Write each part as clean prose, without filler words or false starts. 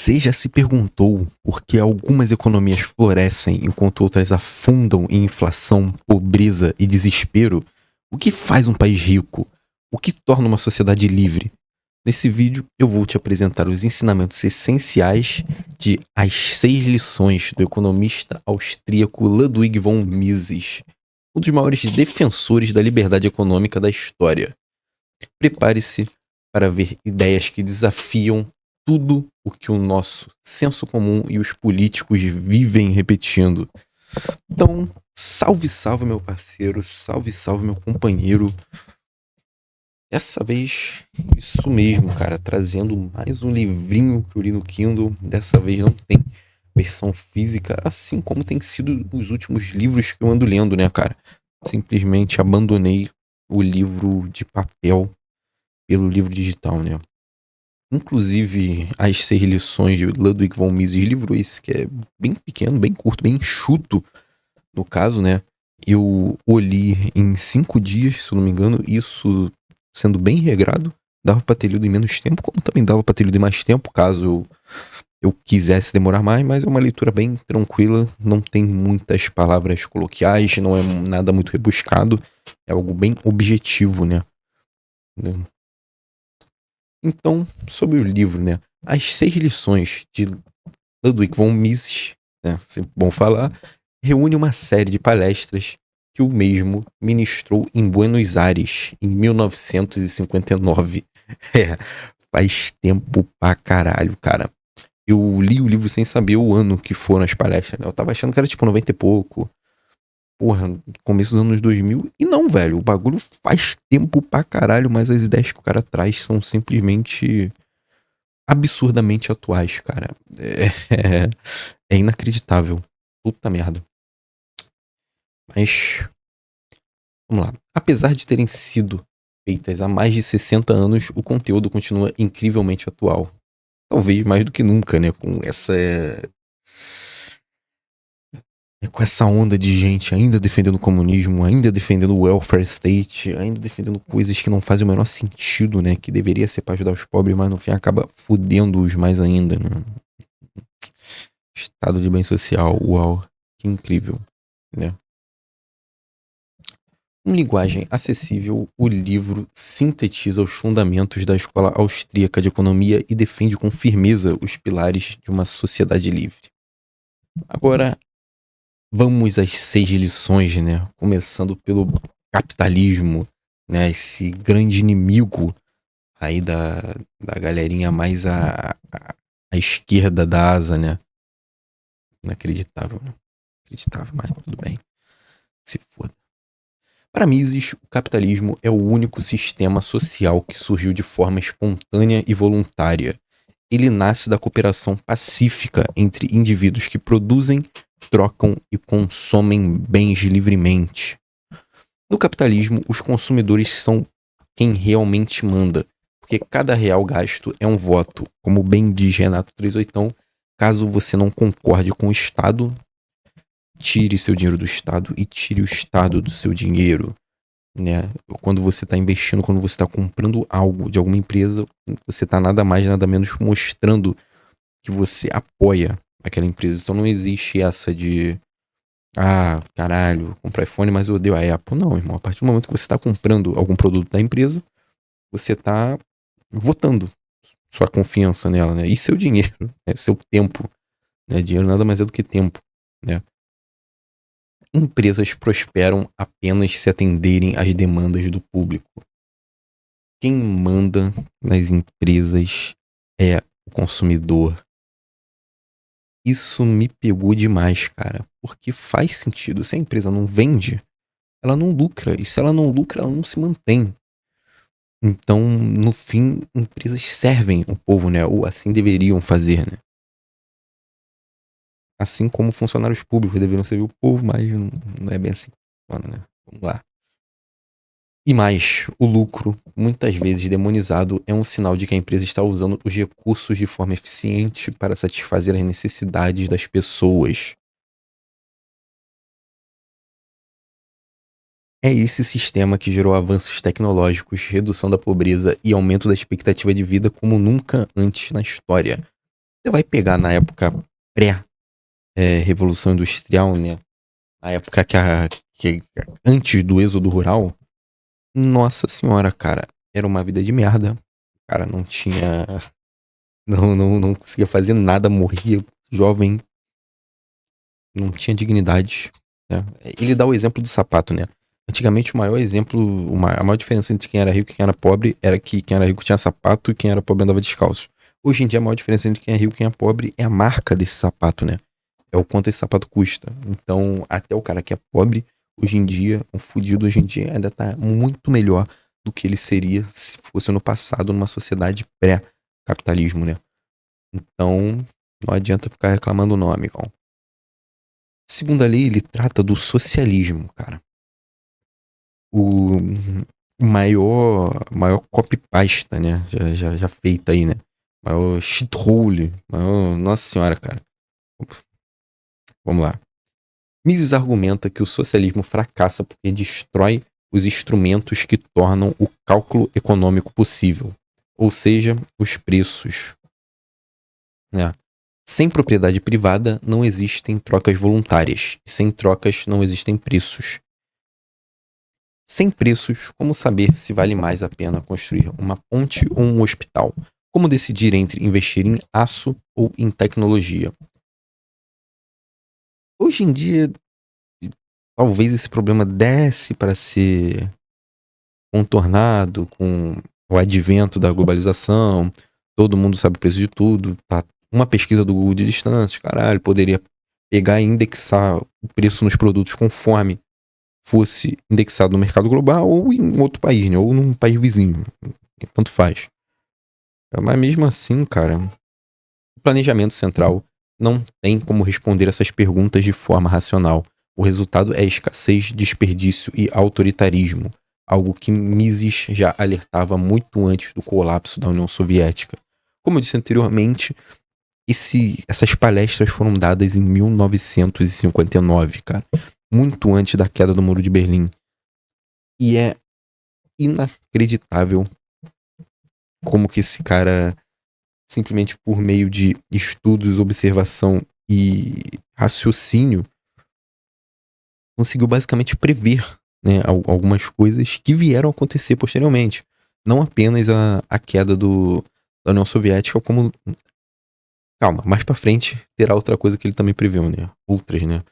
Você já se perguntou por que algumas economias florescem enquanto outras afundam em inflação, pobreza e desespero? O que faz um país rico? O que torna uma sociedade livre? Nesse vídeo eu vou te apresentar os ensinamentos essenciais de As 6 Lições do economista austríaco Ludwig von Mises, um dos maiores defensores da liberdade econômica da história. Prepare-se para ver ideias que desafiam tudo o que o nosso senso comum e os políticos vivem repetindo. Então, salve, salve, meu parceiro, salve, salve, meu companheiro. Dessa vez, isso mesmo, cara, trazendo mais um livrinho que eu li no Kindle. Dessa vez não tem versão física, assim como tem sido os últimos livros que eu ando lendo, né, cara? Simplesmente abandonei o livro de papel pelo livro digital, né? Inclusive, As 6 Lições de Ludwig von Mises, livro esse que é bem pequeno, bem curto, bem enxuto, no caso, né? Eu o li em 5 dias, se eu não me engano, isso sendo bem regrado, dava pra ter lido em menos tempo, como também dava pra ter lido em mais tempo, caso eu quisesse demorar mais, mas é uma leitura bem tranquila, não tem muitas palavras coloquiais, não é nada muito rebuscado, é algo bem objetivo, né? Então, sobre o livro, né? As 6 lições de Ludwig von Mises, né? Sempre bom falar, reúne uma série de palestras que o mesmo ministrou em Buenos Aires, em 1959. É, faz tempo pra caralho, cara. Eu li o livro sem saber o ano que foram as palestras, né? Eu tava achando que era tipo 90 e pouco. Porra, começo dos anos 2000. E não, velho, o bagulho faz tempo pra caralho, mas as ideias que o cara traz são simplesmente absurdamente atuais, cara. É inacreditável. Puta merda. Mas, vamos lá. Apesar de terem sido feitas há mais de 60 anos, o conteúdo continua incrivelmente atual. Talvez mais do que nunca, né? Com essa onda de gente ainda defendendo o comunismo, ainda defendendo o welfare state, ainda defendendo coisas que não fazem o menor sentido, né? Que deveria ser pra ajudar os pobres, mas no fim acaba fudendo-os mais ainda, né? Estado de bem social, uau, que incrível, né? Em linguagem acessível, o livro sintetiza os fundamentos da escola austríaca de economia e defende com firmeza os pilares de uma sociedade livre. Agora, vamos às 6 lições, né? Começando pelo capitalismo, né? Esse grande inimigo aí da galerinha mais à esquerda da asa, né? Inacreditável, né? Inacreditável, mas tudo bem. Se foda. Para Mises, o capitalismo é o único sistema social que surgiu de forma espontânea e voluntária. Ele nasce da cooperação pacífica entre indivíduos que produzem, trocam e consomem bens livremente. No capitalismo, os consumidores são quem realmente manda, porque cada real gasto é um voto. Como bem diz Renato 38, caso você não concorde com o Estado, tire seu dinheiro do Estado e tire o Estado do seu dinheiro, né? Quando você está investindo, quando você está comprando algo de alguma empresa, você está nada mais, nada menos mostrando que você apoia aquela empresa. Então não existe essa de caralho, comprar iPhone, mas eu odeio a Apple. Não, irmão. A partir do momento que você está comprando algum produto da empresa, você está votando sua confiança nela, né? E seu dinheiro, né? Seu tempo, né? Dinheiro nada mais é do que tempo, né? Empresas prosperam apenas se atenderem às demandas do público. Quem manda nas empresas é o consumidor. Isso me pegou demais, cara, porque faz sentido. Se a empresa não vende, ela não lucra. E se ela não lucra, ela não se mantém. Então, no fim, empresas servem o povo, né? Ou assim deveriam fazer, né? Assim como funcionários públicos deveriam servir o povo, mas não é bem assim que funciona, né? Vamos lá. E mais, o lucro, muitas vezes demonizado, é um sinal de que a empresa está usando os recursos de forma eficiente para satisfazer as necessidades das pessoas. É esse sistema que gerou avanços tecnológicos, redução da pobreza e aumento da expectativa de vida como nunca antes na história. Você vai pegar na época pré-revolução industrial, né? Na época que antes do êxodo rural, nossa senhora, cara, era uma vida de merda. O cara não tinha. Não conseguia fazer nada, morria jovem, não tinha dignidade, né? Ele dá o exemplo do sapato, né? Antigamente o maior exemplo, a maior diferença entre quem era rico e quem era pobre era que quem era rico tinha sapato e quem era pobre andava descalço. Hoje em dia a maior diferença entre quem é rico e quem é pobre é a marca desse sapato, né? É o quanto esse sapato custa. Então, até o cara que é pobre, hoje em dia, um fudido hoje em dia, ainda tá muito melhor do que ele seria se fosse no passado, numa sociedade pré-capitalismo, né? Então, não adianta ficar reclamando o nome, amigão. Segundo a lei, ele trata do socialismo, cara. O maior copy-pasta, né? Já feita aí, né? Maior shithole. Nossa senhora, cara. Vamos lá. Mises argumenta que o socialismo fracassa porque destrói os instrumentos que tornam o cálculo econômico possível, ou seja, os preços, né? Sem propriedade privada não existem trocas voluntárias, e sem trocas não existem preços. Sem preços, como saber se vale mais a pena construir uma ponte ou um hospital? Como decidir entre investir em aço ou em tecnologia? Hoje em dia, talvez esse problema desse para ser contornado com o advento da globalização. Todo mundo sabe o preço de tudo. Tá uma pesquisa do Google de distância, caralho, poderia pegar e indexar o preço nos produtos conforme fosse indexado no mercado global ou em outro país, né? Ou num país vizinho. Tanto faz. Mas mesmo assim, cara, o planejamento central não tem como responder essas perguntas de forma racional. O resultado é escassez, desperdício e autoritarismo, algo que Mises já alertava muito antes do colapso da União Soviética. Como eu disse anteriormente, essas palestras foram dadas em 1959, cara, muito antes da queda do Muro de Berlim. E é inacreditável como que esse cara, simplesmente por meio de estudos, observação e raciocínio, conseguiu basicamente prever, né, algumas coisas que vieram a acontecer posteriormente. Não apenas a queda da União Soviética, como... Calma, mais pra frente terá outra coisa que ele também previu, né? Outras, né?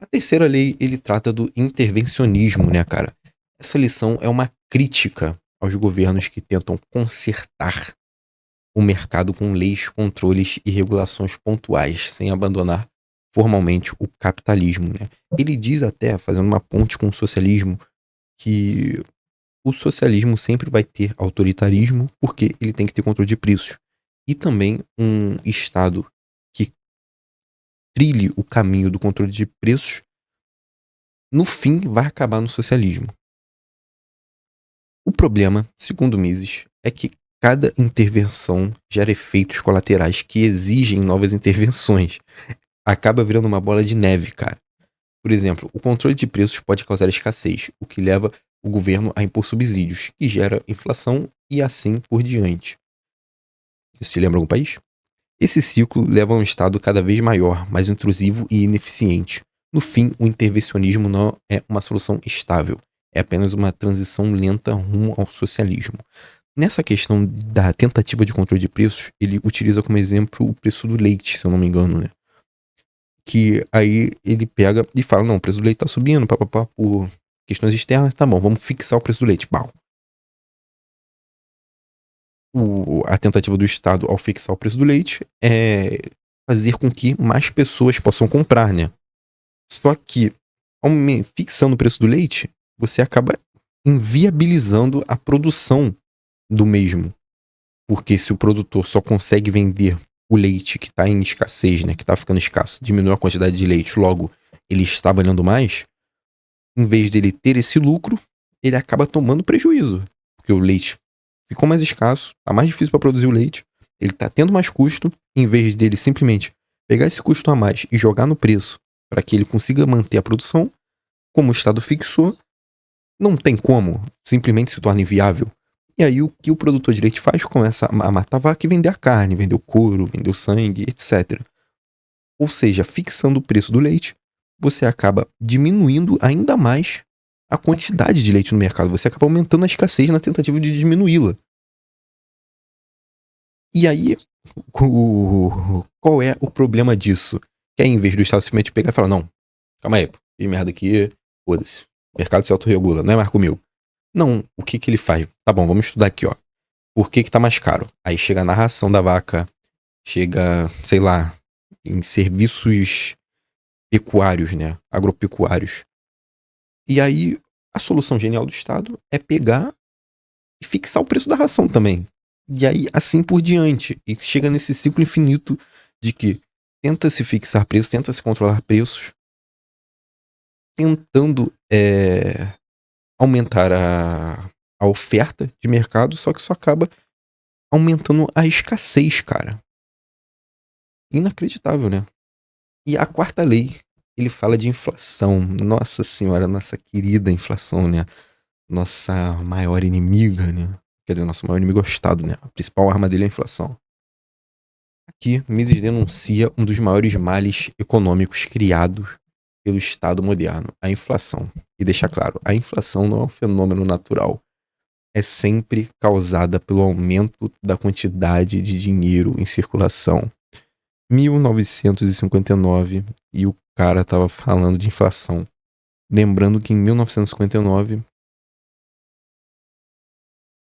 A terceira lei, ele trata do intervencionismo, né, cara? Essa lição é uma crítica aos governos que tentam consertar o mercado com leis, controles e regulações pontuais, sem abandonar formalmente o capitalismo, né? Ele diz até, fazendo uma ponte com o socialismo, que o socialismo sempre vai ter autoritarismo porque ele tem que ter controle de preços. E também um Estado que trilhe o caminho do controle de preços, no fim, vai acabar no socialismo. O problema, segundo Mises, é que cada intervenção gera efeitos colaterais que exigem novas intervenções. Acaba virando uma bola de neve, cara. Por exemplo, o controle de preços pode causar escassez, o que leva o governo a impor subsídios, que gera inflação e assim por diante. Isso te lembra algum país? Esse ciclo leva a um estado cada vez maior, mais intrusivo e ineficiente. No fim, o intervencionismo não é uma solução estável, é apenas uma transição lenta rumo ao socialismo. Nessa questão da tentativa de controle de preços, ele utiliza como exemplo o preço do leite, se eu não me engano, né? Que aí ele pega e fala, não, o preço do leite tá subindo, papapá, por questões externas, tá bom, vamos fixar o preço do leite. Bom. A tentativa do Estado ao fixar o preço do leite é fazer com que mais pessoas possam comprar, né? Só que, fixando o preço do leite, você acaba inviabilizando a produção do mesmo. Porque se o produtor só consegue vender o leite que está em escassez, né, que está ficando escasso, diminuiu a quantidade de leite, logo ele está valendo mais, em vez dele ter esse lucro, ele acaba tomando prejuízo. Porque o leite ficou mais escasso, tá mais difícil para produzir o leite, ele tá tendo mais custo, em vez dele simplesmente pegar esse custo a mais e jogar no preço para que ele consiga manter a produção, como o Estado fixou, não tem como, simplesmente se torna inviável. E aí o que o produtor de leite faz? Começa a matar a vaca e vender a carne, vender o couro, vender o sangue, etc. Ou seja, fixando o preço do leite, você acaba diminuindo ainda mais a quantidade de leite no mercado. Você acaba aumentando a escassez na tentativa de diminuí-la. E aí, qual é o problema disso? Que aí, em vez do Estado simplesmente pegar e falar, não, calma aí, fiz merda aqui, foda-se. O mercado se autorregula, não é marco meu. Não, o que ele faz? Tá bom, vamos estudar aqui, ó. Por que tá mais caro? Aí chega a narração da vaca, chega, sei lá, em serviços pecuários, né? Agropecuários. E aí, a solução genial do Estado é pegar e fixar o preço da ração também. E aí, assim por diante. E chega nesse ciclo infinito de que tenta-se fixar preços, tenta-se controlar preços, tentando aumentar a oferta de mercado, só que isso acaba aumentando a escassez, cara. Inacreditável, né? E a quarta lei, ele fala de inflação. Nossa senhora, nossa querida inflação, né? Nossa maior inimiga, né? Quer dizer, nosso maior inimigo é o Estado, né? A principal arma dele é a inflação. Aqui, Mises denuncia um dos maiores males econômicos criados pelo Estado moderno, a inflação. E deixa claro, a inflação não é um fenômeno natural. É sempre causada pelo aumento da quantidade de dinheiro em circulação. 1959 e o cara tava falando de inflação. Lembrando que em 1959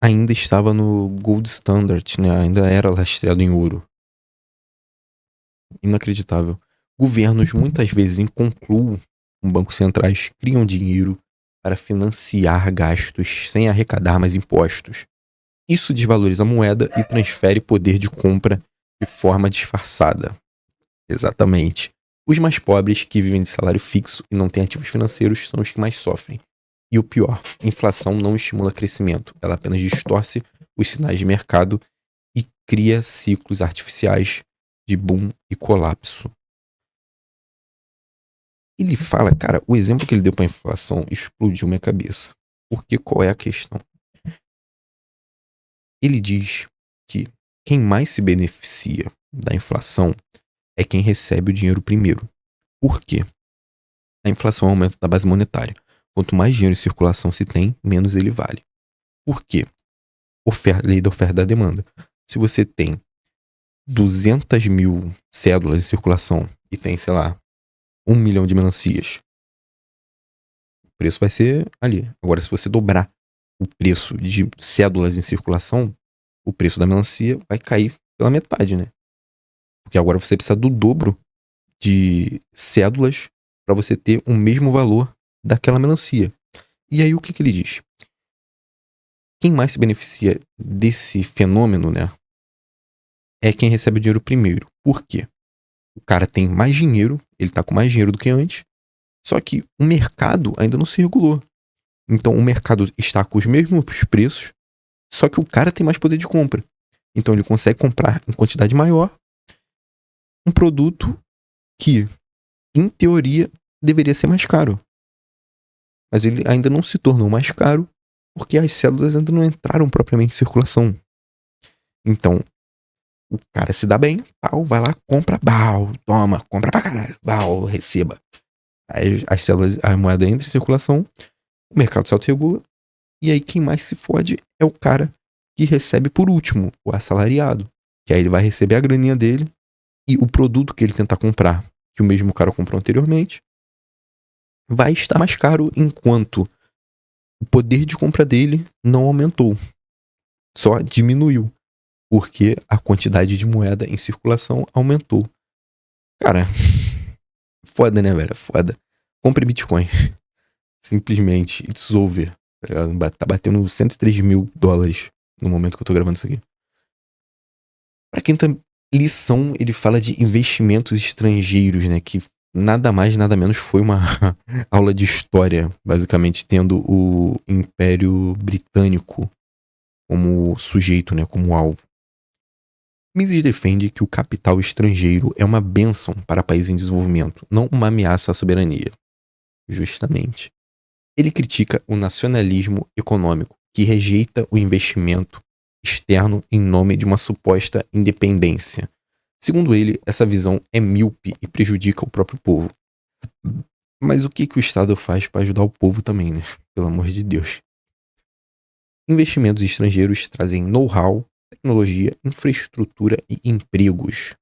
ainda estava no Gold Standard, né? Ainda era lastreado em ouro. Inacreditável. Governos muitas vezes inconcluam com bancos centrais criam dinheiro para financiar gastos sem arrecadar mais impostos. Isso desvaloriza a moeda e transfere poder de compra de forma disfarçada. Exatamente. Os mais pobres, que vivem de salário fixo e não têm ativos financeiros, são os que mais sofrem. E o pior, a inflação não estimula crescimento, ela apenas distorce os sinais de mercado e cria ciclos artificiais de boom e colapso. Ele fala, cara, o exemplo que ele deu para a inflação explodiu minha cabeça. Porque qual é a questão? Ele diz que quem mais se beneficia da inflação é quem recebe o dinheiro primeiro. Por quê? A inflação é o aumento da base monetária. Quanto mais dinheiro em circulação se tem, menos ele vale. Por quê? Lei da oferta e da demanda. Se você tem 200 mil cédulas em circulação e tem, sei lá, 1 milhão de melancias, o preço vai ser ali. Agora, se você dobrar o preço de cédulas em circulação, o preço da melancia vai cair pela metade, né? Porque agora você precisa do dobro de cédulas para você ter o mesmo valor daquela melancia. E aí o que ele diz? Quem mais se beneficia desse fenômeno, né? É quem recebe o dinheiro primeiro. Por quê? O cara tem mais dinheiro, ele tá com mais dinheiro do que antes, só que o mercado ainda não se regulou. Então o mercado está com os mesmos preços, só que o cara tem mais poder de compra. Então ele consegue comprar em quantidade maior um produto que, em teoria, deveria ser mais caro. Mas ele ainda não se tornou mais caro porque as células ainda não entraram propriamente em circulação. Então, o cara se dá bem, pau, vai lá, compra, bau, toma, compra pra caralho, bau, receba. Aí as células, a moeda entra em circulação, o mercado se autorregula, e aí quem mais se fode é o cara que recebe por último, o assalariado. Que aí ele vai receber a graninha dele e o produto que ele tentar comprar, que o mesmo cara comprou anteriormente, vai estar mais caro enquanto o poder de compra dele não aumentou, só diminuiu, porque a quantidade de moeda em circulação aumentou. Cara, foda, né, velho? Foda. Compre Bitcoin. Simplesmente, it's over. Tá batendo 103 mil dólares no momento que eu tô gravando isso aqui. Pra quinta lição, ele fala de investimentos estrangeiros, né? Que nada mais, nada menos foi uma aula de história, basicamente, tendo o Império Britânico como sujeito, né? Como alvo. Mises defende que o capital estrangeiro é uma bênção para países em desenvolvimento, não uma ameaça à soberania. Justamente. Ele critica o nacionalismo econômico, que rejeita o investimento externo em nome de uma suposta independência. Segundo ele, essa visão é míope e prejudica o próprio povo. Mas o que o Estado faz para ajudar o povo também, né? Pelo amor de Deus. Investimentos estrangeiros trazem know-how, tecnologia, infraestrutura e empregos.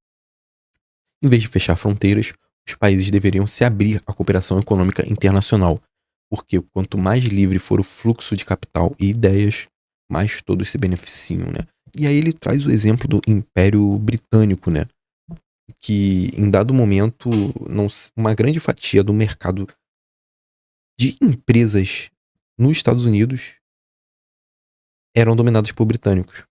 Em vez de fechar fronteiras, os países deveriam se abrir à cooperação econômica internacional, porque quanto mais livre for o fluxo de capital e ideias, mais todos se beneficiam, né? E aí ele traz o exemplo do Império Britânico, né? Que em dado momento, uma grande fatia do mercado de empresas nos Estados Unidos eram dominadas por britânicos.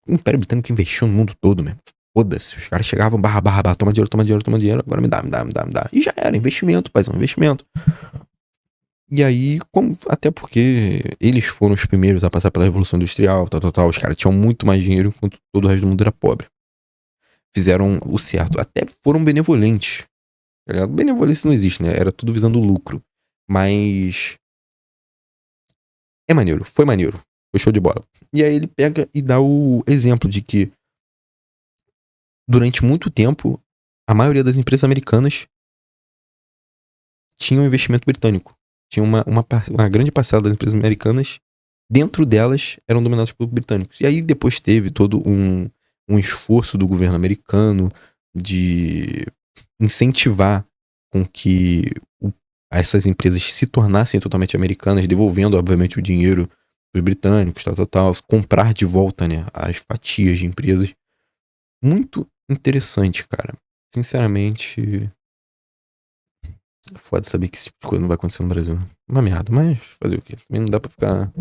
O Império Britânico investiu no mundo todo, né? Foda-se, os caras chegavam, barra, toma dinheiro, agora me dá. E já era, investimento, paizão, investimento. E aí, até porque eles foram os primeiros a passar pela Revolução Industrial, tal, os caras tinham muito mais dinheiro enquanto todo o resto do mundo era pobre. Fizeram o certo, até foram benevolentes. Tá ligado? Benevolência não existe, né? Era tudo visando lucro. Mas é maneiro, foi maneiro. Foi show de bola. E aí ele pega e dá o exemplo de que durante muito tempo, a maioria das empresas americanas tinha um investimento britânico. Tinha uma grande parcela das empresas americanas, dentro delas, eram dominadas por britânicos. E aí depois teve todo um esforço do governo americano de incentivar com que essas empresas se tornassem totalmente americanas, devolvendo, obviamente, o dinheiro dos britânicos, tal, comprar de volta, né, as fatias de empresas. Muito interessante, cara. Sinceramente, é foda saber que esse tipo de coisa não vai acontecer no Brasil. Uma merda, mas fazer o quê? Também não dá pra ficar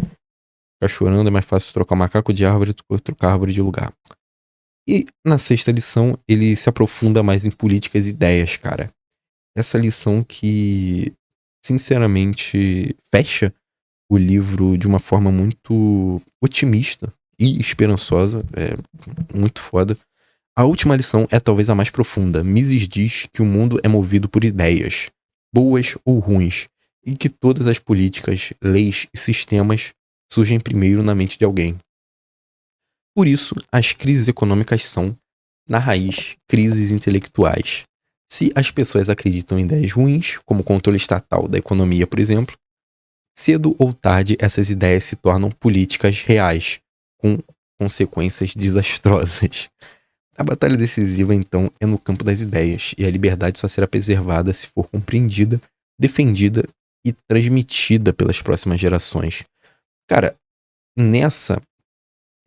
chorando, é mais fácil trocar macaco de árvore do que trocar árvore de lugar. E na sexta lição, ele se aprofunda mais em políticas e ideias, cara. Essa lição que, sinceramente, fecha o livro de uma forma muito otimista e esperançosa. É muito foda. A última lição é talvez a mais profunda. Mises diz que o mundo é movido por ideias, boas ou ruins, e que todas as políticas, leis e sistemas surgem primeiro na mente de alguém. Por isso, as crises econômicas são, na raiz, crises intelectuais. Se as pessoas acreditam em ideias ruins, como o controle estatal da economia, por exemplo, cedo ou tarde essas ideias se tornam políticas reais, com consequências desastrosas. A batalha decisiva, então, é no campo das ideias, e a liberdade só será preservada se for compreendida, defendida e transmitida pelas próximas gerações. Cara, nessa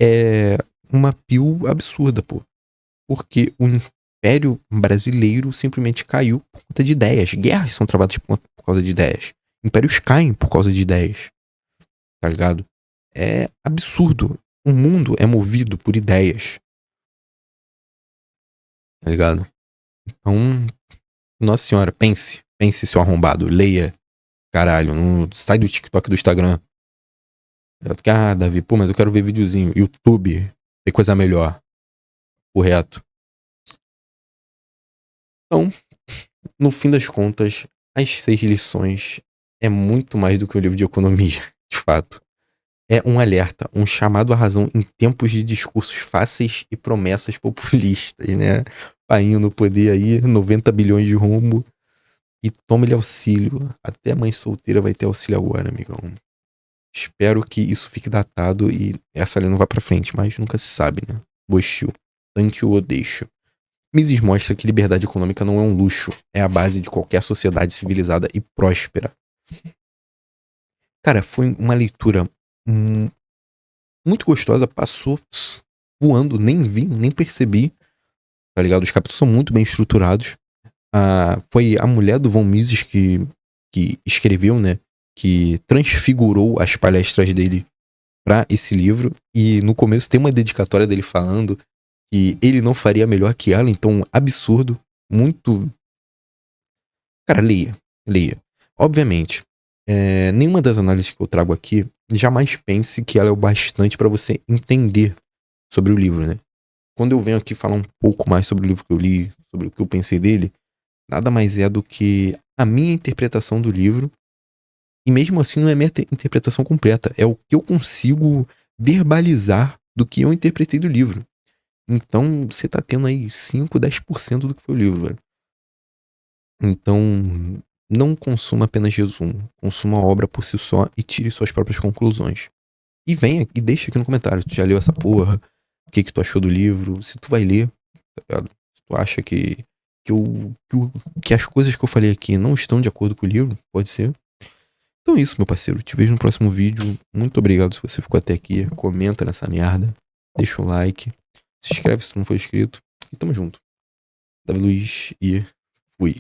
é uma pio absurda, pô. Porque o Império Brasileiro simplesmente caiu por conta de ideias. Guerras são travadas por causa de ideias. Impérios caem por causa de ideias. Tá ligado? É absurdo. O mundo é movido por ideias. Tá ligado? Então, nossa senhora, pense, seu arrombado, leia, caralho, sai do TikTok, do Instagram. Davi, pô, mas eu quero ver videozinho, YouTube, tem coisa melhor, correto. Então, no fim das contas, as 6 lições é muito mais do que um livro de economia, de fato. É um alerta, um chamado à razão em tempos de discursos fáceis e promessas populistas, né? Painho no poder aí, 90 bilhões de rombo. E toma-lhe auxílio. Até a mãe solteira vai ter auxílio agora, amigão. Espero que isso fique datado e essa linha não vá pra frente, mas nunca se sabe, né? Bochil. Tanque ou deixo. Mises mostra que liberdade econômica não é um luxo, é a base de qualquer sociedade civilizada e próspera. Cara, foi uma leitura muito gostosa, passou voando, nem vi, nem percebi, tá ligado? Os capítulos são muito bem estruturados. Foi a mulher do Von Mises que escreveu, né? Que transfigurou as palestras dele pra esse livro. E no começo tem uma dedicatória dele falando que ele não faria melhor que ela, então absurdo, muito... Cara, leia. Obviamente, nenhuma das análises que eu trago aqui jamais pense que ela é o bastante pra você entender sobre o livro, né? Quando eu venho aqui falar um pouco mais sobre o livro que eu li, sobre o que eu pensei dele, nada mais é do que a minha interpretação do livro E mesmo assim não é minha interpretação completa. É o que eu consigo verbalizar do que eu interpretei do livro. Então, você tá tendo aí 5, 10% do que foi o livro, velho. Então, não consuma apenas resumo. Consuma a obra por si só e tire suas próprias conclusões. E venha e deixa aqui no comentário se tu já leu essa porra, o que tu achou do livro, se tu vai ler, tá ligado? Se tu acha que as coisas que eu falei aqui não estão de acordo com o livro, pode ser. Então é isso, meu parceiro. Te vejo no próximo vídeo. Muito obrigado se você ficou até aqui. Comenta nessa merda. Deixa o like. Se inscreve se tu não for inscrito. E tamo junto. Davi Luiz e fui.